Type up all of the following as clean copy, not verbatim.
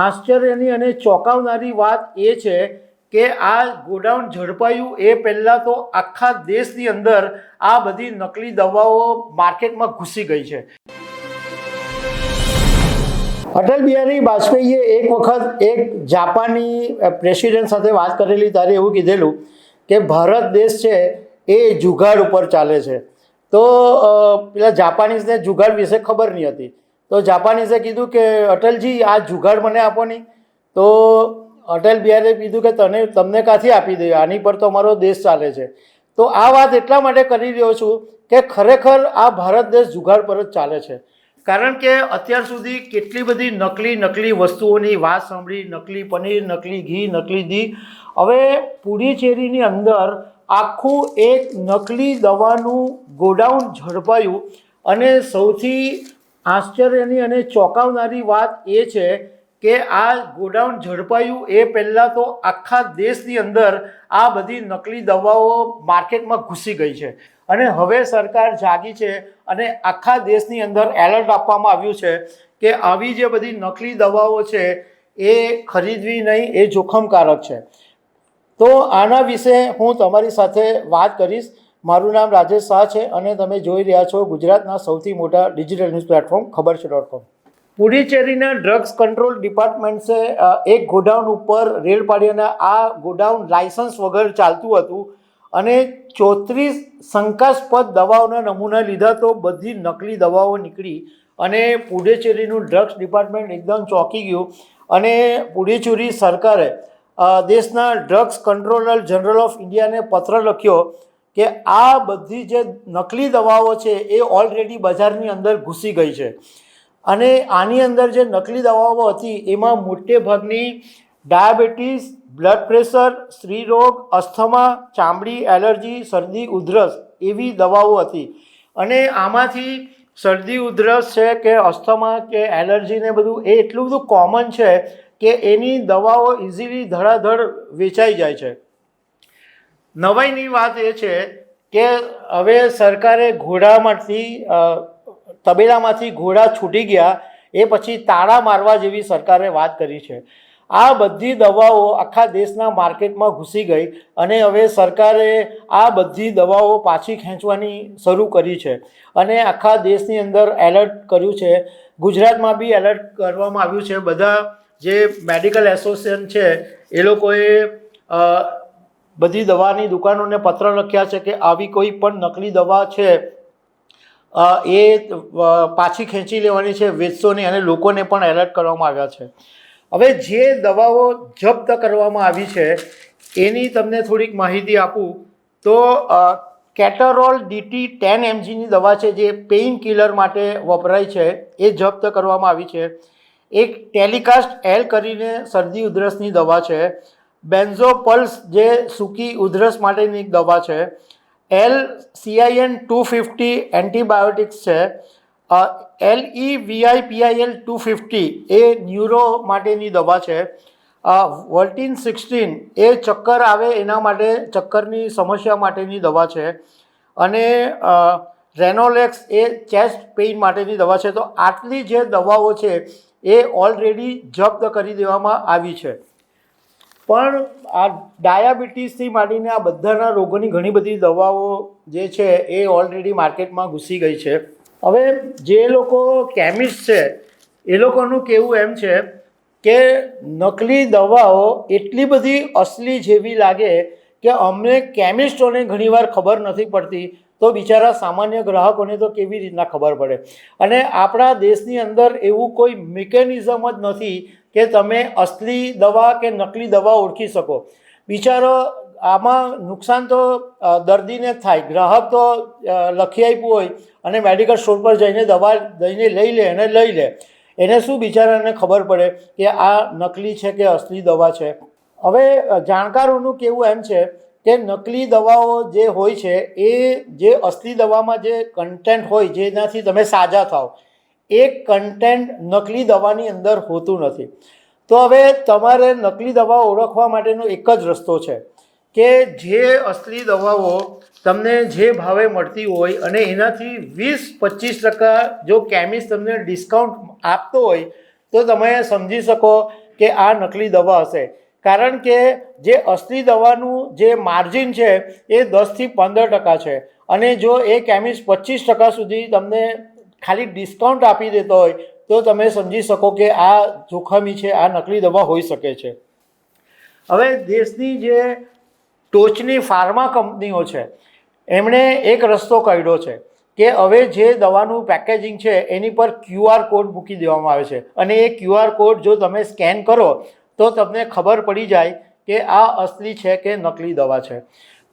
આશ્ચર્યની અને ચોંકાવનારી વાત એ છે કે આ ગોડાઉન ઝડપાયું એ પહેલાં તો આખા દેશની અંદર આ બધી નકલી દવાઓ માર્કેટમાં ઘૂસી ગઈ છે. અટલ બિહારી વાજપેયીએ એક વખત એક જાપાની પ્રેસિડેન્ટ સાથે વાત કરેલી ત્યારે એવું કીધેલું કે ભારત દેશ છે એ જુગાડ ઉપર ચાલે છે. તો પેલા જાપાનીઝને જુગાડ વિશે ખબર નહીં હતી. તો જાપાનીઝે કીધું કે અટલજી આ જુગાડ મને આપો નહીં. તો અટલ બિહારીએ કીધું કે તમને ક્યાંથી આપી દે, આની પર તો અમારો દેશ ચાલે છે. તો આ વાત એટલા માટે કરી રહ્યો છું કે ખરેખર આ ભારત દેશ જુગાડ પર જ ચાલે છે. કારણ કે અત્યાર સુધી કેટલી બધી નકલી વસ્તુઓની વાત સાંભળી, નકલી પનીર, નકલી ઘી, નકલી ઘી. હવે પુડુચેરીની અંદર આખું એક નકલી દવાનું ગોડાઉન ઝડપાયું અને સૌથી આશ્ચર્યની અને ચોંકાવનારી વાત એ છે કે આ ગોડાઉન ઝડપાયું એ પહેલાં તો આખા દેશની અંદર આ બધી નકલી દવાઓ માર્કેટમાં ઘૂસી ગઈ છે. અને હવે સરકાર જાગી છે અને આખા દેશની અંદર એલર્ટ આપવામાં આવ્યું છે કે આવી જે બધી નકલી દવાઓ છે એ ખરીદવી નહીં, એ જોખમકારક છે. તો આના વિશે હું તમારી સાથે વાત કરીશ. મારું નામ રાજેશ શાહ છે અને તમે જોઈ રહ્યા છો ગુજરાતના સૌથી મોટા ડિજિટલ ન્યૂઝ પ્લેટફોર્મ ખબરછ.com. પુડુચેરીના ડ્રગ્સ કંટ્રોલ ડિપાર્ટમેન્ટ્સે એક ગોડાઉન ઉપર રેડ પાડી અને આ ગોડાઉન લાયસન્સ વગર ચાલતું હતું અને 34 શંકાસ્પદ દવાઓના નમૂના લીધા. તો બધી નકલી દવાઓ નીકળી અને પુડુચેરીનું ડ્રગ્સ ડિપાર્ટમેન્ટ એકદમ ચોંકી ગયું અને પુડુચેરી સરકારે દેશના ડ્રગ્સ કંટ્રોલર જનરલ ઓફ ઇન્ડિયાને પત્ર લખ્યો કે આ બધી જે નકલી દવાઓ છે એ ઓલરેડી બજારની અંદર ઘૂસી ગઈ છે. અને આની અંદર જે નકલી દવાઓ હતી એમાં મોટે ભાગની ડાયાબિટીસ, બ્લડ પ્રેશર, સ્ત્રી રોગ, અસ્થમા, ચામડી એલર્જી, શરદી ઉધરસ એવી દવાઓ હતી. અને આમાંથી શરદી ઉધરસ છે કે અસ્થમા કે એલર્જી ને બધું એ એટલું બધું કોમન છે કે એની દવાઓ ઇઝીલી ધડાધડ વેચાઈ જાય છે. નવાઈની વાત એ છે કે હવે સરકારે તબેલામાંથી ઘોડા છૂટી ગયા એ પછી તાળા મારવા જેવી સરકારે વાત કરી છે. આ બધી દવાઓ આખા દેશના માર્કેટમાં ઘૂસી ગઈ અને હવે સરકારે આ બધી દવાઓ પાછી ખેંચવાની શરૂ કરી છે અને આખા દેશની અંદર એલર્ટ કર્યું છે. ગુજરાતમાં બી એલર્ટ કરવામાં આવ્યું છે. બધા જે મેડિકલ એસોસિએશન છે એ લોકોએ બધી દવાની દુકાનોને પત્ર લખ્યા છે કે આવી કોઈ પણ નકલી દવા છે એ પાછી ખેંચી લેવાની છે, વેચશો નહીં. અને લોકોને પણ એલર્ટ કરવામાં આવ્યા છે. હવે જે દવાઓ જપ્ત કરવામાં આવી છે એની તમને થોડીક માહિતી આપું તો કેટરોલ DT 10 mgની દવા છે જે પેઇન કિલર માટે વપરાય છે એ જપ્ત કરવામાં આવી છે. એક ટેલિકાસ્ટ L કરીને શરદી ઉધરસની દવા છે. બેન્ઝોપલ્સ જે સૂકી ઉધરસ માટેની એક દવા છે. LCIN 250 એન્ટીબાયોટિક્સ છે. LEVIPIL 250 એ ન્યુરો માટેની દવા છે. વોલ્ટિન 16 એ ચક્કર આવે એના માટે, ચક્કરની સમસ્યા માટેની દવા છે. અને રેનોલેક્સ એ ચેસ્ટ પેઇન માટેની દવા છે. તો આટલી જે દવાઓ છે એ ઓલરેડી જપ્ત કરી દેવામાં આવી છે. પણ આ ડાયાબિટીસથી માંડીને આ બધાના રોગોની ઘણી બધી દવાઓ જે છે એ ઓલરેડી માર્કેટમાં ઘૂસી ગઈ છે. હવે જે લોકો કેમિસ્ટ છે એ લોકોનું કહેવું એમ છે કે નકલી દવાઓ એટલી બધી અસલી જેવી લાગે કે અમને કેમિસ્ટોને ઘણીવાર ખબર નથી પડતી, તો બિચારા સામાન્ય ગ્રાહકોને તો કેવી રીતના ખબર પડે. અને આપણા દેશની અંદર એવું કોઈ મિકેનિઝમ જ નથી કે તમે અસલી દવા કે નકલી દવા ઓળખી શકો. બિચારો આમાં નુકસાન તો દર્દીને જ થાય. ગ્રાહક તો લખી આપ્યું હોય અને મેડિકલ સ્ટોર પર જઈને દવા લઈ લે. એને શું બિચારાને ખબર પડે કે આ નકલી છે કે અસલી દવા છે. હવે જાણકારોનું કહેવું એમ છે કે નકલી દવાઓ જે હોય છે એ જે અસલી દવામાં જે કન્ટેન્ટ હોય જેનાથી તમે સાજા થાવ એ કન્ટેન્ટ નકલી દવાની અંદર હોતું નથી. તો હવે તમારે નકલી દવા ઓળખવા માટેનો એક જ રસ્તો છે કે જે અસલી દવાઓ તમને જે ભાવે મળતી હોય અને એનાથી 20-25% જો કેમિસ્ટ તમને ડિસ્કાઉન્ટ આપતો હોય તો તમે સમજી શકો કે આ નકલી દવા હશે, કારણ કે જે અસલી દવાનું જે માર્જિન છે એ 10થી 15% છે, અને જો એ કેમિસ્ટ 25% સુધી તમને ખાલી ડિસ્કાઉન્ટ આપી દેતો હોય તો તમે સમજી શકો કે આ જોખમી છે, આ નકલી દવા હોઈ શકે છે. હવે દેશની જે ટોચની ફાર્મા કંપનીઓ છે એમણે એક રસ્તો કાઢ્યો છે કે હવે જે દવાનું પેકેજિંગ છે એની પર QR કોડ મૂકી દેવામાં આવે છે, અને એ QR કોડ જો તમે સ્કેન કરો તો તમને ખબર પડી જાય કે આ અસલી છે કે નકલી દવા છે.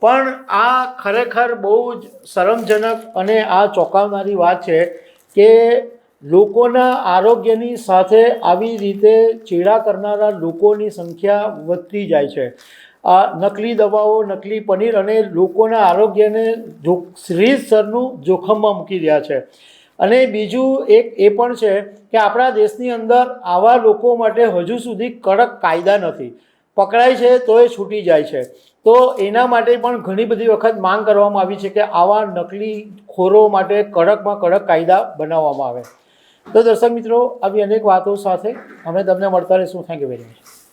પણ આ ખરેખર બહુ જ શરમજનક અને આ ચોંકાવનારી વાત છે કે લોકોના આરોગ્યની સાથે આવી રીતે ચેડા કરનારા લોકોની સંખ્યા વધતી જાય છે. આ નકલી દવાઓ, નકલી પનીર અને લોકોના આરોગ્યને રીતસરનું જોખમમાં મૂકી રહ્યા છે. અને બીજું એક એ પણ છે કે આપણા દેશની અંદર આવા લોકો માટે હજુ સુધી કડક કાયદા નથી. પકડાય છે તો એ છૂટી જાય છે. તો એના માટે પણ ઘણી બધી વખત માંગ કરવામાં આવી છે કે આવા નકલી ખોરો માટે કડકમાં કડક કાયદા બનાવવામાં આવે. તો દર્શક મિત્રો, આવી અનેક વાતો સાથે અમે તમને મળતા રહીશું. Thank you very much.